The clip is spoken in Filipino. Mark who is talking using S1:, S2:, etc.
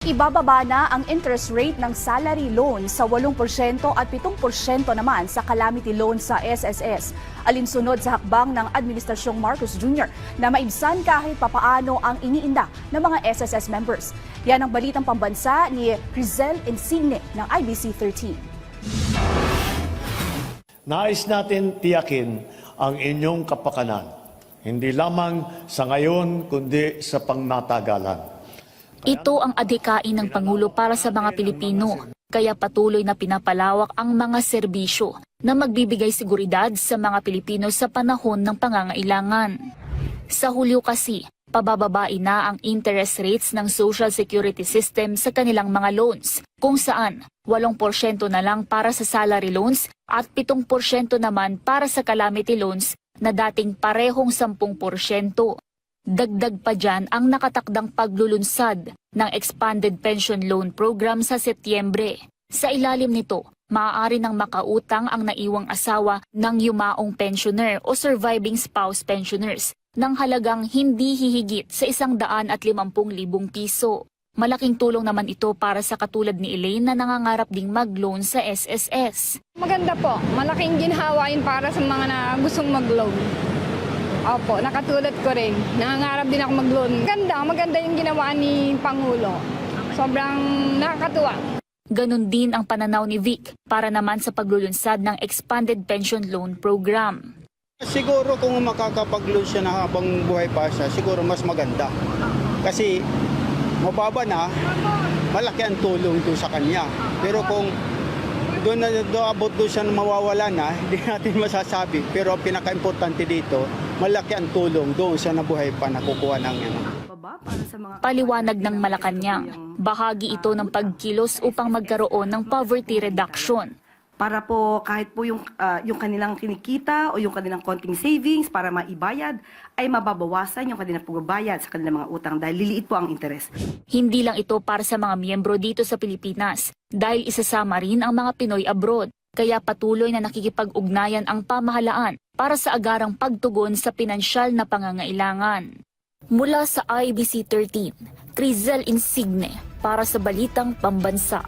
S1: Ibababa na ang interest rate ng salary loan sa 8% at 7% naman sa calamity loan sa SSS. Alinsunod sa hakbang ng Administrasyong Marcos Jr. na maibsan kahit papaano ang iniinda ng mga SSS members. Yan ang balitang pambansa ni Rizel Insigne ng IBC 13.
S2: Nais natin tiyakin ang inyong kapakanan, hindi lamang sa ngayon kundi sa pangmatagalan.
S3: Ito ang adhikain ng Pangulo para sa mga Pilipino, kaya patuloy na pinapalawak ang mga serbisyo na magbibigay seguridad sa mga Pilipino sa panahon ng pangangailangan. Sa Hulyo kasi, pabababain na ang interest rates ng Social Security System sa kanilang mga loans, kung saan 8% na lang para sa salary loans at 7% naman para sa calamity loans na dating parehong 10%. Dagdag pa dyan ang nakatakdang paglulunsad ng Expanded Pension Loan Program sa Setyembre. Sa ilalim nito, maaari nang makautang ang naiwang asawa ng yumaong pensioner o surviving spouse pensioners ng halagang hindi hihigit sa 150,000 piso. Malaking tulong naman ito para sa katulad ni Elaine na nangangarap ding mag-loan sa SSS.
S4: Maganda po, malaking ginhawain para sa mga na gustong mag-loan. Opo, nakatulad ko rin. Nangangarap din ako mag-loan. Maganda yung ginawa ni Pangulo. Sobrang nakakatuwa.
S3: Ganon din ang pananaw ni Vic para naman sa paglulunsad ng Expanded Pension Loan Program.
S5: Siguro kung makakapag-loan siya na habang buhay pa siya, siguro mas maganda. Kasi mababa na, malaki ang tulong doon sa kanya. Pero kung doon siya na mawawala na, hindi natin masasabi. Pero ang pinaka-importante dito, malaki ang tulong doon sa nabuhay pa na kukuha ng yan.
S3: Paliwanag ng Malacanang, bahagi ito ng pagkilos upang magkaroon ng poverty reduction.
S6: Para po kahit po yung kanilang kinikita o yung kanilang konting savings para maibayad ay mababawasan yung kanilang pagbabayad sa kanilang mga utang dahil liliit po ang interes.
S3: Hindi lang ito para sa mga miyembro dito sa Pilipinas dahil isasama rin ang mga Pinoy abroad. Kaya patuloy na nakikipag-ugnayan ang pamahalaan para sa agarang pagtugon sa pinansyal na pangangailangan. Mula sa IBC 13, Rizel Insigne para sa Balitang Pambansa.